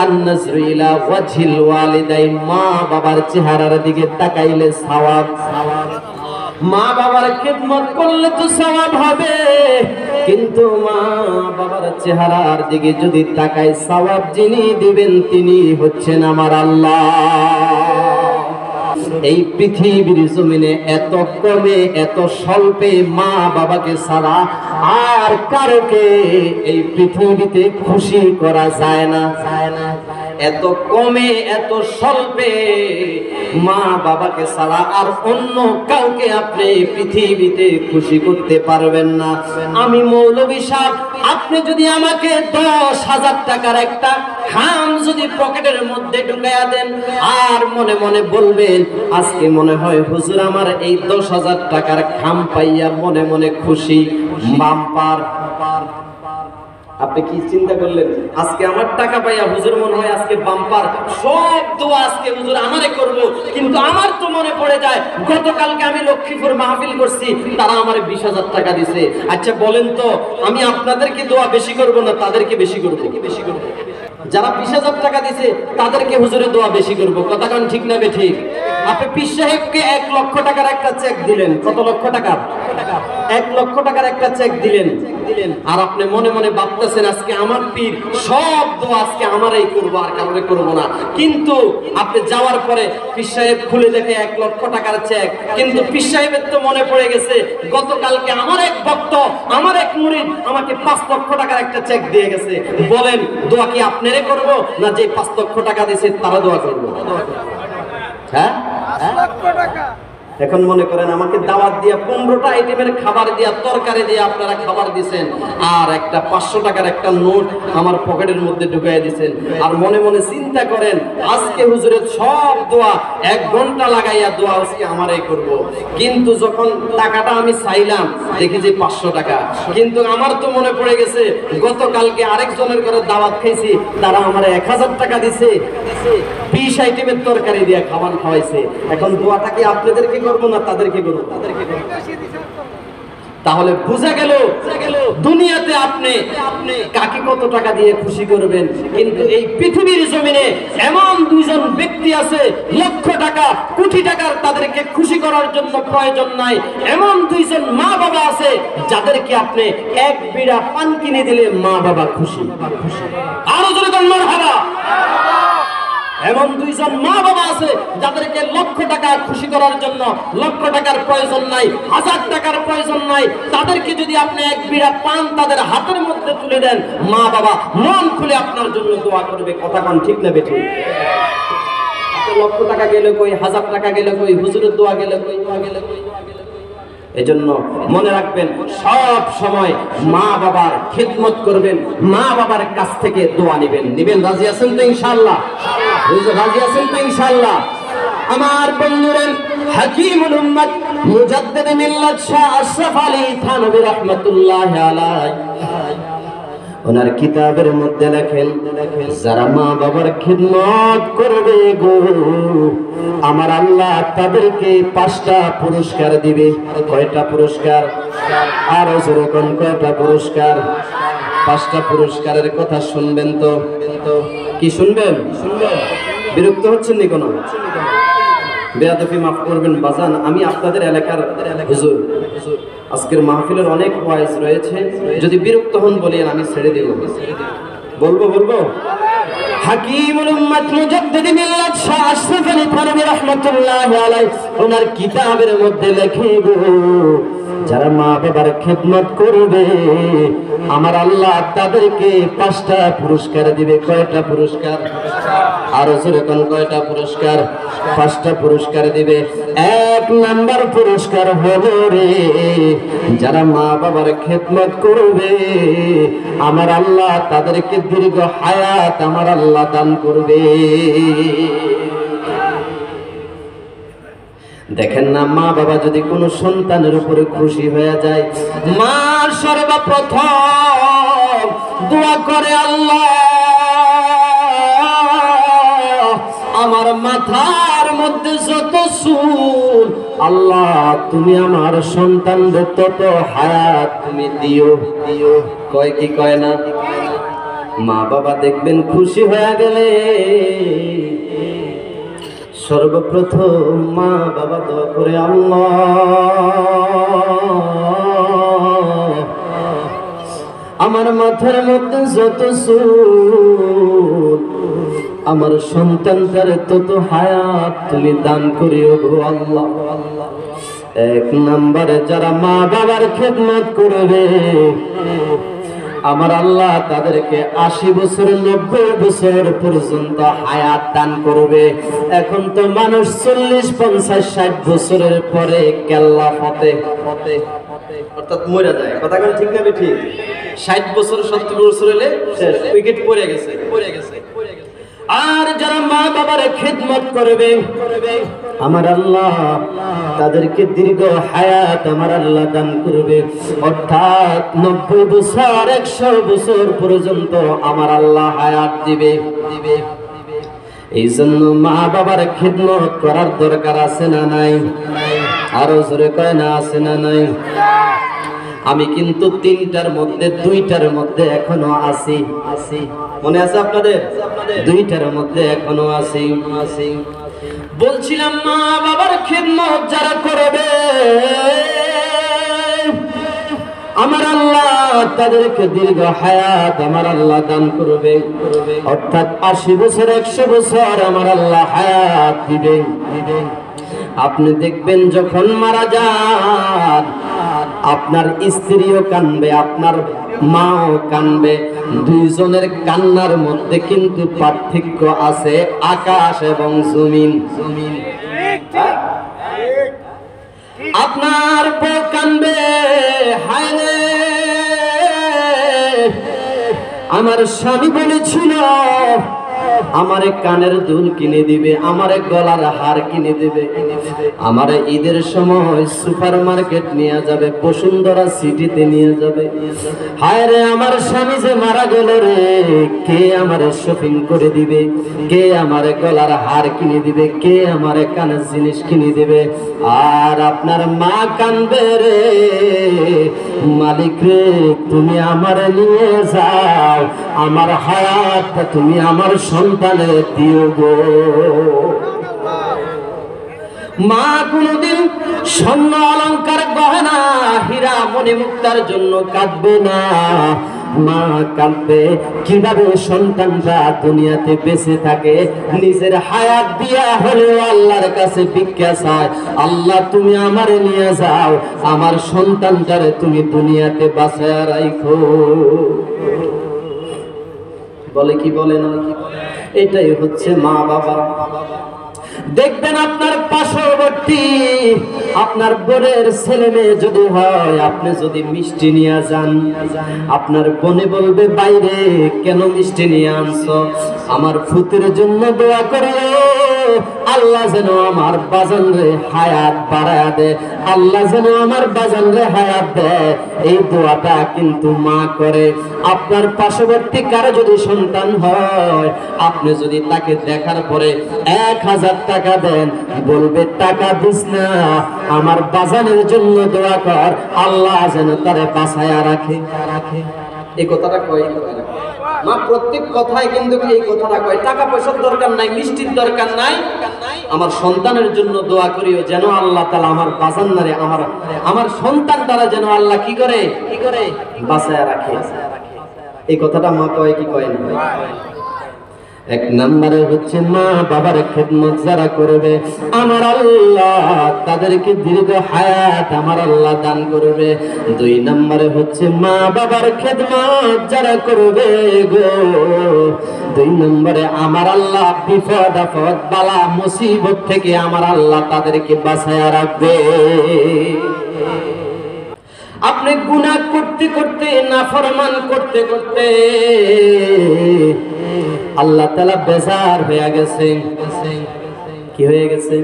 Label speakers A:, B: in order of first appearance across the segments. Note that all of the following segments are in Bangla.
A: আন-নাজরু ইলা ওয়াজহিল ওয়ালিদাইন, মা বাবার চেহারার দিকে তাকাইলে সওয়াব। মা বাবার খিদমত করলে তো সওয়াব হবে, কিন্তু মা বাবার চেহারার দিকে যদি তাকাই, সওয়াব যিনি দিবেন তিনি হচ্ছেন আমার আল্লাহ। এই পৃথিবীর জমিনে এত কমে এত স্বল্পে মা বাবাকে ছাড়া আর কারোকে এই পৃথিবীতে খুশি করা যায় না। এত কমে এত স্বল্পে মা বাবাকে ছাড়া আর অন্য কাউকে আপনি পৃথিবীতে খুশি করতে পারবেন না। আমি মৌলভী সাহেব, আপনি যদি আমাকে 10,000 টাকার একটা খাম যদি পকেটের মধ্যে ঢুকাইয়া দেন আর মনে মনে বলবেন আজকে মনে হয় হুজুর আমার এই 10,000 টাকার খাম পাইয়া মনে মনে খুশি, বাম্পার। আপনি কি চিন্তা করলেন আজকে আমার টাকা পাইয়া হুজুর মনে হয় আজকে বাম্পার, সব দোয়া আজকে হুজুর আমারে করব। কিন্তু আমার তো মনে পড়ে যায় গতকালকে আমি লক্ষ্মীপুর মাহফিল করছি, তারা আমারে 20,000 টাকা দিছে। আচ্ছা বলেন তো আমি আপনাদেরকে দোয়া বেশি করব না তাদেরকে বেশি করব? বেশি করব। যারা 20,000 টাকা দিছে তাদেরকে হুজুরের দোয়া বেশি করব। কথা কান ঠিক না বে ঠিক? আপনি পীর সাহেবকে 1 লক্ষ টাকার একটা চেক দিলেন। কত লক্ষ টাকা? 1 লক্ষ টাকার একটা চেক দিলেন। আর আপনি মনে মনে ভাবতেছেন আজকে আমার পীর সব দোয়া আজকে আমারই করব, আর কাউরে করব না। কিন্তু আপনি যাওয়ার পরে পীর সাহেব খুলে দেখে 1 লক্ষ টাকার চেক, কিন্তু পীর সাহেবের তো মনে পড়ে গেছে গতকালকে আমার এক ভক্ত, আমার এক মুরিদ আমাকে 5 লক্ষ টাকার একটা চেক দিয়ে গেছে। বলেন দোয়া কি আপনারে করব না যে 5 লক্ষ টাকা দিয়েছে তারা দোয়া করব? হ্যাঁ, 5 লক্ষ টাকা। এখন মনে করেন আমাকে দাওয়াত দিয়া 15টা আইটেমের খাবার দিয়া তরকারি দিয়া আপনারা খাবার দিবেন, আর একটা 500 টাকার একটা নোট আমার পকেটের মধ্যে ঢুকাইয়া দিবেন, আর মনে মনে চিন্তা করেন আজকে হুজুরের সব দোয়া 1 ঘন্টা লাগাইয়া দোয়া আজকে আমারই করব। কিন্তু যখন টাকাটা আমি চাইলাম দেখি যে 500 টাকা, কিন্তু আমার তো মনে পড়ে গেছে গতকালকে আরেকজনের ঘরে দাওয়াত খাইছি, তারা আমারে 1000 টাকা দিছে, 20 আইটেমের তরকারি দিয়া খাবার খাওয়াইছে। এখন দোয়াটা কি আপনাদেরকে করব না তাদেরকে করব? তাহলে বোঝা গেল দুনিয়াতে আপনি কাকে কত টাকা দিয়ে খুশি করবেন, কিন্তু এই পৃথিবীর জমিনে এমন 2জন ব্যক্তি আছে লক্ষ টাকা কোটি টাকার তাদেরকে খুশি করার জন্য প্রয়োজন নাই। এমন 2জন মা বাবা আছে যাদেরকে আপনি 1 বিড়া পান কিনে দিলে মা বাবা খুশি। আরো জোরে বলুন মারহাবা। এমন 2জন মা বাবা আছে যাদেরকে লক্ষ টাকা খুশি করার জন্য লক্ষ টাকার প্রয়োজন নাই, 1000 টাকার প্রয়োজন নাই। তাদেরকে যদি আপনি 1 বিড়া পান তাদের হাতের মধ্যে তুলে দেন, মা বাবা মন খুলে আপনার জন্য দোয়া করবে। কথা কোন ঠিক না বেঠিক? লক্ষ টাকা গেল কই, 1000 টাকা গেল কই, হুজুরের দোয়া গেল কই, দোয়া গেল কই। এজন্য মনে রাখবেন সব সময় মা বাবার খিদমত করবেন, মা বাবার কাছ থেকে দোয়া নেবেন। রাজি আছেন তো ইনশাআল্লাহ? রাজি আছেন তো ইনশাআল্লাহ? আমার বন্ধুরা, হাকিমুল উম্মত মুজাদ্দিদ মিল্লাত শাহ আশরাফ আলী থানভী রাহমাতুল্লাহ আলাইহি ওনার কিতাবের মধ্যে লেখেন, যারা মা বাবার খিদমত করবে গো আমার আল্লাহ তাদেরকে 5টা পুরস্কার দিবে। কয়টা পুরস্কার? আর যেরকম কয়টা পুরস্কার? 5টা পুরস্কারের কথা শুনবেন তো? কি শুনবেন? বিরক্ত হচ্ছেন নি কোনো? বেয়াদবি মাফ করবেন বাজান, আমি আপনাদের এলাকার হুজুর। আজকের মাহফিলের অনেক ওয়াইজ রয়েছে, যদি বিরক্ত হন বলেন আমি ছেড়ে দেব। বলবো হাকিমুল উম্মত মুজাদ্দিদ মিল্লাত শাহ আশরাফ আলী থানভী রাহমাতুল্লাহ আলাইহি ওনার কিতাবের মধ্যে লেখে গো, যারা মা বাবার খিদমত করবে আমার আল্লাহ তাদেরকে 5টা পুরস্কার দিবে। কয়টা পুরস্কার? আরো যেরকম কয়টা পুরস্কার? 5টা পুরস্কার দিবে। 1 নাম্বার পুরস্কার হলো রে, যারা মা বাবার খিদমত করবে আমার আল্লাহ তাদেরকে দীর্ঘ হায়াত আমার আল্লাহ দান করবে। দেখেন না, মা বাবা যদি কোনো সন্তানের উপরে খুশি হয়ে যায়, মা সর্বপ্রথম দোয়া করে আল্লাহ আমার মাথার মধ্যে যত চুল, আল্লাহ তুমি আমার সন্তানদের তত হায়াত তুমি দিও। কয় কি কয় না? মা বাবা দেখবেন খুশি হয়ে গেলে সর্বপ্রথম মা বাবা দোয়া করে, আল্লাহ আমার মাথার মধ্যে যত চুল, আমার সন্তানটার তত হায়াত তুমি দান করিও গো আল্লাহ। এক নম্বরে যারা মা বাবার খেদমত করবে আমার আল্লাহ তাদেরকে 80 বছর 90 বছর পর্যন্ত হায়াত দান করবে। এখন তো মানুষ 40 50 60 বছরের পরে কেল্লা ফতে অর্থাৎ মরে যায়। কথা কোন ঠিক না ঠিক? 60 বছর 70 বছর হলে উইকেট পড়ে গেছে। আর যারা মা বাবার খেদমত করবে আমার আল্লাহ তাদেরকে দীর্ঘ হায়াত আমার আল্লাহ দান করবে, অর্থাৎ 90 বছর 100 বছর পর্যন্ত আমার আল্লাহ হায়াত দিবে। এই জন্য মা বাবার খেদমত করার দরকার আছে না নাই? আরো জোরে কয় না আছে না নাই? আমি কিন্তু 3টার মধ্যে 2টার মধ্যে এখনো আছি। মনে আছে আপনাদের? 2টার মধ্যে এখনো আছি। বলছিলাম মা বাবার খেদমত যারা করবে আমার আল্লাহ তাদেরকে দীর্ঘ হায়াত আমার আল্লাহ দান করবে, অর্থাৎ 80 বছর 100 বছর আমার আল্লাহ হায়াত দিবে। আপনি দেখবেন যখন মারা যান আপনার স্ত্রীও কাঁদবে, আপনার মাও কাঁদবে, দুইজনের কান্নার মধ্যে কিন্তু পার্থক্য আছে আকাশ এবং জমিন। আপনার বউ কাঁদবে, হায় রে আমার স্বামী বলেছিল আমারে কানের দুল কিনে দিবে, আমারে গলার হার কিনে দিবে, আমারে ঈদের সময় সুপার মার্কেট নিয়ে যাবে, বসুন্ধরা সিটিতে নিয়ে যাবে। হায় রে আমার স্বামী যে মারা গেল রে, কে আমারে শপিং করে দিবে, কে আমারে গলার হার কিনে দিবে, কে আমারে কানের জিনিস কিনে দিবে। আর আপনার মা কান্দে রে, মালিক রে তুমি আমারে নিয়ে যাও, আমার হায়াতটা তুমি আমার সন্তানে দিও গো। মা কোনদিন স্বর্ণ অলংকার গহনা হীরা মণি মুক্তার জন্য কাঁদবে না, মা কাঁদবে কিভাবে সন্তানরা দুনিয়াতে বেঁচে থাকে, নিজের হায়াত দিয়া হলেও আল্লাহর কাছে ভিক্ষা চায়, আল্লাহ তুমি আমারে নিয়ে যাও, আমার সন্তানটারে তুমি দুনিয়াতে বাঁচায়া রাখো। বলে কি বলে না? এটাই হচ্ছে মা বাবা। দেখবেন আপনার পার্শ্ববর্তী আপনার বোনের ছেলে মেয়ে যদি হয়, আপনি যদি মিষ্টি নিয়ে যান, আপনার বোনে বলবে বাইরে কেন মিষ্টি নিয়ে আনছো, আমার ফুতের জন্য দোয়া করে আল্লাহ যেন আমার বাজান রে হায়াত বাড়ায়া দেয়, আল্লাহ যেন আমার বাজান রে হায়াত দেয়। এই দোয়াটা কিন্তু মা করে। আপনার পার্শ্ববর্তী কারো যদি সন্তান হয়, আপনি যদি তাকে দেখার পরে 1000 টাকা দেন, বলবে টাকা দিস না, আমার বাজানের জন্য দোয়া কর, আল্লাহ যেন তারে বাঁচায়া রাখে। এই কথাটা কয় মা, প্রত্যেক কথায় কিন্তু এই কথাটা কয়, টাকা পয়সার দরকার নাই, মিষ্টির দরকার নাই, আমার সন্তানের জন্য দোয়া করিও যেন আল্লাহ তাআলা আমার বাজান্নারে আমার সন্তান দ্বারা যেন আল্লাহ কি করে বাঁচায়া রাখে। এই কথাটা মা কয় কি কয় না? এক নম্বরে হচ্ছে মা বাবার খেদমত যারা করবে আমার আল্লাহ তাদেরকে দীর্ঘ হায়াত আমার আল্লাহ দান করবে। 2 নম্বরে হচ্ছে মা বাবার খেদমত যারা করবে গো, 2 নম্বরে আমার আল্লাহ বিপদ আপদ বালা মুসিবত থেকে আমার আল্লাহ তাদেরকে বাঁচায়া রাখবে। আপনি গুনাহ করতে করতে নাফরমান করতে করতে আল্লাহ তাআলা বেজার হয়ে গেছে। কি হয়ে গেছে?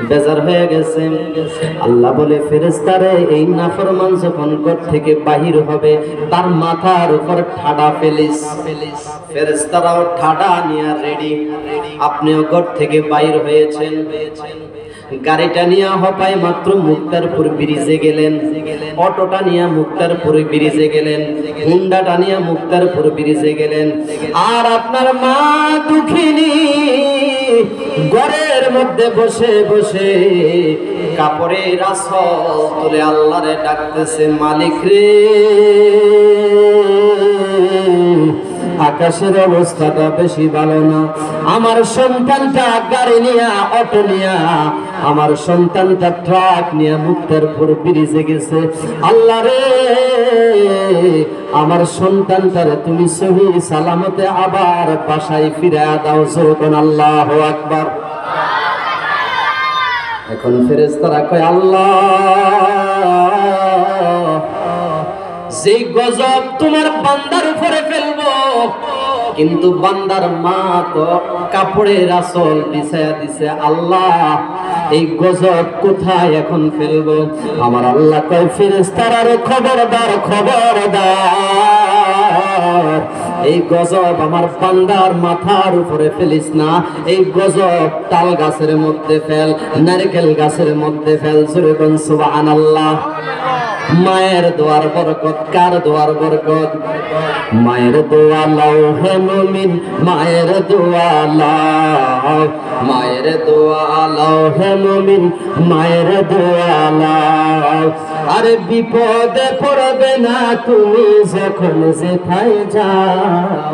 A: বেজার হয়ে গেছে। আল্লাহ বলে ফেরেশতারে এই নাফরমান যখন ঘর থেকে বাহির হবে তার মাথার উপর ঠাডা ফেলিস। ফেরেশতারাও ঠাডা নিয়ে রেডি। আপনিও ঘর থেকে বাইর হয়েছেন, গাড়িটা নিয়ে হপায় মাত্র মুক্তারপুর ব্রিজে গেলেন, অটোটা নিয়ে মুক্তারপুর ব্রিজে গেলেন, হুন্ডাটা নিয়ে মুক্তারপুর ব্রিজে গেলেন। আর আপনার মা দুঃখিনী ঘরের মধ্যে বসে বসে কাপড়ের আঁচল তুলে আল্লাহরে ডাকতেছে, মালিক রে, আকাশের অবস্থাটা বেশি ভালো না, আমার সন্তানটা গাড়ি নিয়া, অটো নিয়া, আমার সন্তানটা ট্রাক নিয়ে মুক্তারপুর ব্রিজে গেছে। আল্লাহ রে, আমার সন্তানটারে তুমি সহি সালামতে আবার বাসায় ফিরে দাও। যখন আল্লাহু আকবার। এখন ফেরেশতারা কয়, আল্লাহ, যে গজব তোমার বান্দার উপরে ফেলবো, কিন্তু বান্দার মা তো কাপড়ের আঁচল বিছায়া দিছে, আল্লাহ এই গজব কোথায় এখন ফেলবো? আমার আল্লাহ কয়, ফেরেশতারা রে খবরদার, খবরদার, এই গজব আমার বান্দার মাথার উপরে ফেলিস না, এই গজব তাল গাছের মধ্যে ফেল, নারকেল গাছের মধ্যে ফেল। জোরে বল সুবহানাল্লাহ। মায়ের দোয়ার বরকত, কার দোয়ার বরকত? মায়ের দোয়া লাও হে মুমিন, মায়ের দোয়া লাও, মায়ের দোয়া লাও হে মুমিন, মায়ের দোয়া লাও। আরে বিপদে পড়বে না তুমি যখন যেথায় যাও,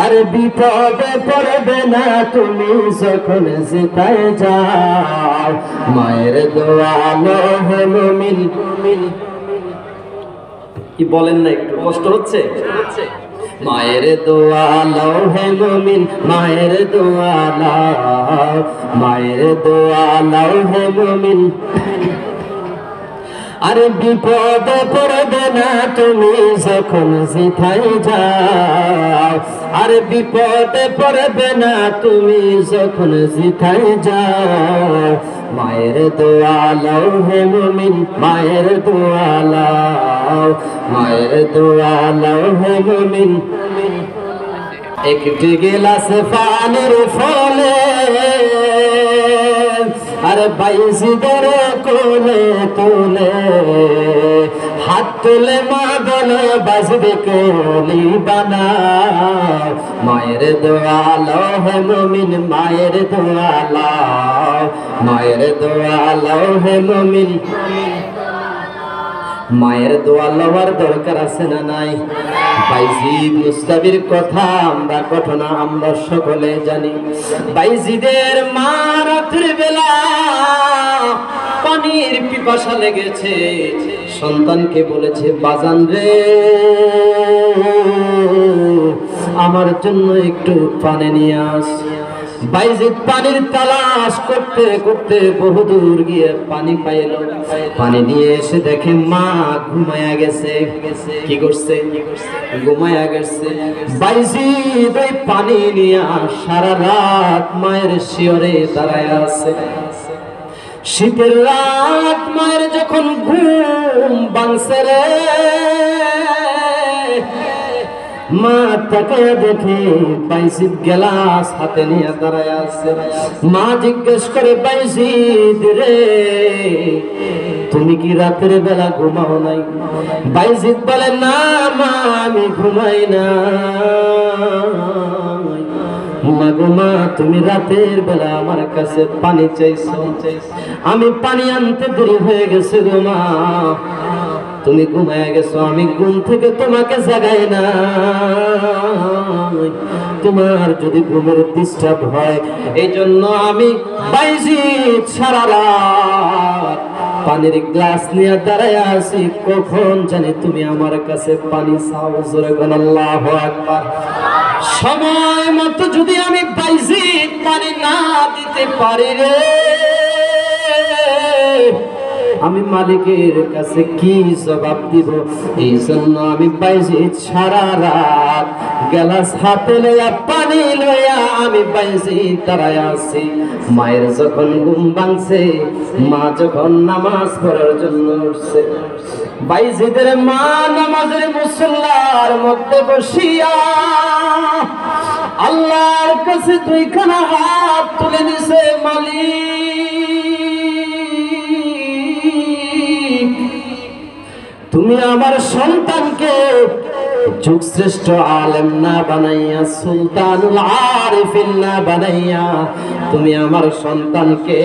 A: আরে বিপদে পড়বে না তুমি যখন যেথায় যাও, মায়ের দোয়া লাও হে মুমিন। কি বলেন না, একটু কষ্ট হচ্ছে? মায়ের দোয়া লাও হে মুমিন, মায়ের দোয়া লাও, মায়ের দোয়া লাও হে মুমিন। আরে বিপদে পড়বে না তুমি যখন যেথায় যাও, আরে বিপদে পড়বে না তুমি যখন যেথায় যাও, মায়ের দোয়া লাও হে মুমিন, মায়ের দোয়া লাও, মায়ের দোয়া লাও হে মুমিন। একটি গিলাস পানির ফলে আরে বাইজিদের কোলে তুলে হাত তুলে মা বলে বাজবে কোলি বানাও, মায়ের দোয়া লাও হে মুমিন, মায়ের দোয়া লাও, মায়ের দোয়া লাও হে মুমিন। মায়ের দোয়া লওয়ার দরকার আছে না নাই? বাইজিদ মুস্তাবির কথা আমরা ঘটনা আমরা সকলে জানি। বাইজিদের মা রাত্রি বেলা পানির পিপাসা লেগেছে, সন্তানকে বলেছে, বাজান রে, আমার জন্য একটু পানি নিয়ে আস। বাইজিদ পানির তালাশ করতে করতে বহুদূর গিয়ে পানি পাইল। পানি নিয়ে এসে দেখে মা ঘুমায়া গেছে। কি করছে? ঘুমায়া গেছে। বাইজিদ ওই পানি নিয়ে সারা রাত মায়ের শিয়রে দাঁড়ায় আছে। শীতের রাত মায়ের যখন ঘুম ভাঙছে রে, মা তাকায়া দেখে বাইজিদ গ্লাস হাতে নিয়ে দাঁড়ায় আছে। মা জিজ্ঞেস করে, বাইজিদ রে, তুমি কি রাতের বেলা ঘুমাও নাই? বাইজিদ বলে, না মা, আমি ঘুমাই না। মা গো মা, তুমি রাতের বেলা আমার কাছে পানি চাইছো, আমি পানি আনতে দেরি হয়ে গেছে গো মা, তুমি ঘুমায় গেছো, আমি ঘুম থেকে তোমাকে জাগাই না। তোমার যদি ঘুমের ডিস্টার্ব হয়, এই জন্য আমি বাইজিদ সারা রাত পানির গ্লাস নিয়ে দাঁড়ায় আছি, কখন জানি তুমি আমার কাছে পানি চাও। জোরে বল আল্লাহু আকবার। সময় মতো যদি আমি বাইজিদ পানি না দিতে পারি রে, আমি মালিকের কাছে কি জবাব দিব? এই জন্য আমি বাইজিদ সারা রাত গ্লাস হাতে লইয়া পানি লইয়া আমি বাইজিদ দাঁড়ায় আছি। মায়ের যখন ঘুম ভাঙছে, মা যখন নামাজ পড়ার জন্য উঠছে, বাইজিদের মা নামাজের মুসল্লার মধ্যে বসিয়া আল্লাহর কাছে দুইখানা হাত তুলে দিছে, মালিক তুমি আমার সন্তানকে যুগশ্রেষ্ঠ আলেম না বানাইয়া সুলতানুল আরিফিন না বানাইয়া তুমি আমার সন্তানকে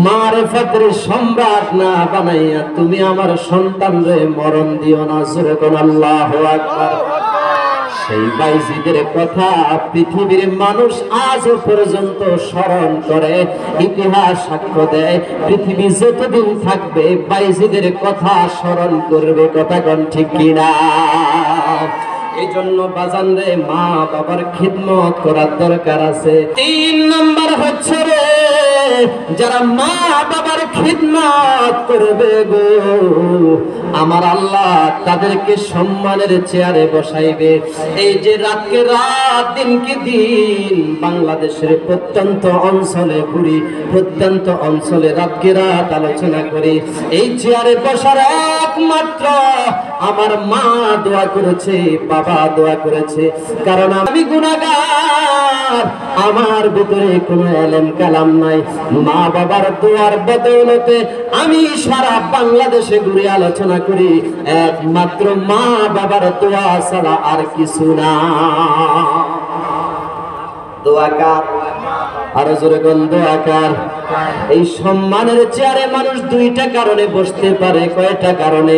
A: মারিফাতের সম্রাট না বানাইয়া তুমি আমার সন্তানরে মরণ দিও না। জোরে কোন আল্লাহু আকবার। সেই বাইজিদের কথা পৃথিবীর মানুষ আজও পর্যন্ত স্মরণ করে, ইতিহাস সাক্ষ্য দেয়। পৃথিবী যতদিন থাকবে বাইজিদের কথা স্মরণ করবে। কথা কোন ঠিক কিনা? এই জন্য বাজান রে, মা বাবার খিদমত করার দরকার আছে। 3 নাম্বার হচ্ছে রে, যারা মা বাবার খিদমত করবে গো, আমার আল্লাহ তাদেরকে সম্মানের চেয়ারে বসাইবে। এই যে রাতকে রাত দিনকে দিন বাংলাদেশের প্রত্যন্ত অঞ্চলে ঘুরি, প্রত্যন্ত অঞ্চলে রাতকে রাত আলোচনা করি, এই চেয়ারে বসার একমাত্র আমার মা দোয়া করেছে, বাবা দোয়া করেছে। কারণ আমি গুনাহগার, আমার ভিতরে কোনো ইলম কালাম নাই। মা বাবার দোয়ার বদৌলতে আমি সারা বাংলাদেশে ঘুরে আলোচনা করি, একমাত্র মা বাবার দোয়া ছাড়া আর কিছু না। দোয়া কার? আরো জোরে কোন দোয়া কার? এই সম্মানের চেয়ারে মানুষ 2টা কারণে বসতে পারে। কয়টা কারণে?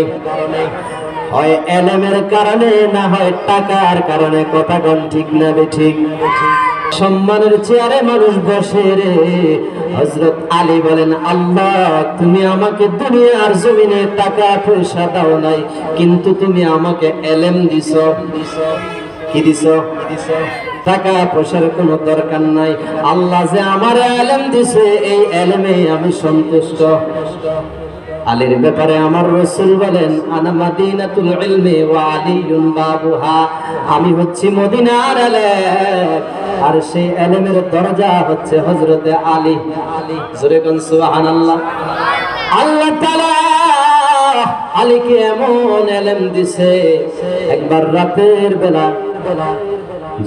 A: হয় ইলমের কারণে, না হয় টাকার কারণে। কথা কোন ঠিক না বেঠিক? সম্মানের চেয়ারে মানুষ বসে রে। হযরত আলী বলেন, আল্লাহ তুমি আমাকে দুনিয়ার জমিনে টাকা পয়সা দাও নাই, কিন্তু তুমি আমাকে ইলম দিছো। কি দিছো? টাকা পয়সার কোনো দরকার নাই। আল্লাহ যে আমার ইলম দিছে, এই ইলমে আমি সন্তুষ্ট। আলীর ব্যাপারে আমার রাসূল বলেন, আনা মাদিনাতুল ইলমি ওয়া আলিয়ুন বাবুহা, আমি হচ্ছি মদিনার ইলম, আর সেই ইলমের দরজা হচ্ছে হযরতে আলী। জোরে কোন সুবহানাল্লাহ। আল্লাহ তাআলা আলীকে এমন ইলম দিছে, একবার রাতের বেলা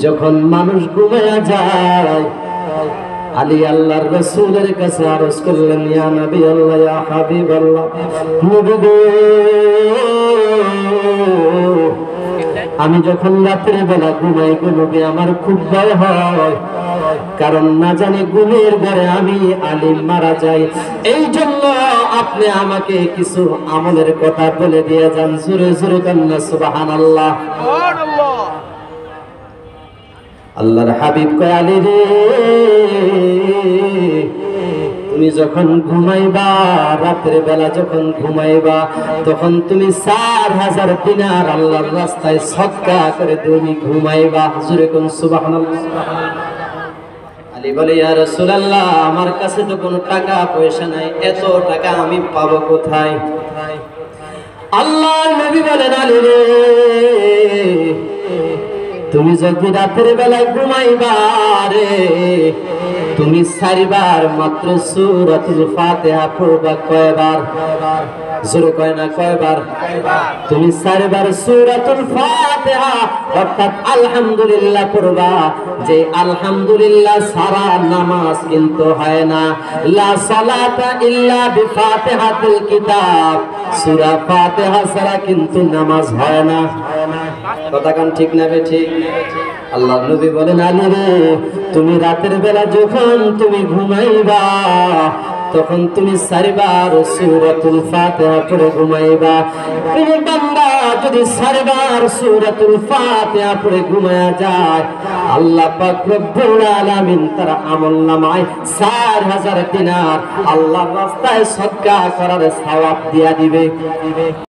A: যখন মানুষ ঘুমায়া যায়, আলী আল্লাহর রাসূলের কাছে আরজ করলেন, ইয়া নবী আল্লাহ, ইয়া হাবিব আল্লাহ, নবী গো, আমি যখন রাতের বেলা ঘুমাই গো নবী, আমার খুব ভয় হয়, কারণ না জানি ঘুমের ঘরে আমি আলী মারা যাই। এই জন্য আপনি আমাকে কিছু আমলের কথা বলে দিয়ে যান। জোরে জোরে কান্না সুবহানাল্লাহ। আল্লাহর হাবিব কয়, আলী রে, তুমি যখন ঘুমাইবা, রাতের বেলা যখন ঘুমাইবা, তখন তুমি 4000 দিনার আল্লাহর রাস্তায় সদকা করে তুমি ঘুমাইবা। জোরে কোন সুবহানাল্লাহ। আলী বলে, ইয়া রাসূলুল্লাহ, আমার কাছে তো কোনো টাকা পয়সা নাই, এত টাকা আমি পাবো কোথায়? আল্লাহর নবী বলেন, আলী রে, তুমি যদি রাতের বেলায় ঘুমাইবা রে, তুমি 4 বার মাত্র সূরাতুল ফাতিহা পড়বা। কয়বার? জোরে কয় না, কয়বার? তুমি 4 বার সূরাতুল ফাতিহা অর্থাৎ আলহামদুলিল্লাহ পড়বা। যে আলহামদুলিল্লাহ সারা নামাজ কিন্তু হয় না। লা সালাতা ইল্লা বিফাতিহাতিল কিতাব, সূরা ফাতিহা ছাড়া কিন্তু নামাজ হয় না। কথা কান ঠিক না বেঠিক? আল্লাহর নবী বলেন, আলী রে, তুমি রাতের বেলা যখন তুমি ঘুমাইবা, তখন তুমি 4 বার সূরাতুল ফাতিহা পড়ে ঘুমাইবা। কোন বান্দা যদি 4 বার সূরাতুল ফাতিহা পড়ে ঘুমায়া যায়, আল্লাহ পাক রব্বুল আলামিন তার আমলনামায় 4000 দিনার আল্লাহর রাস্তায় সদকা করার সওয়াব দিয়া দিবে।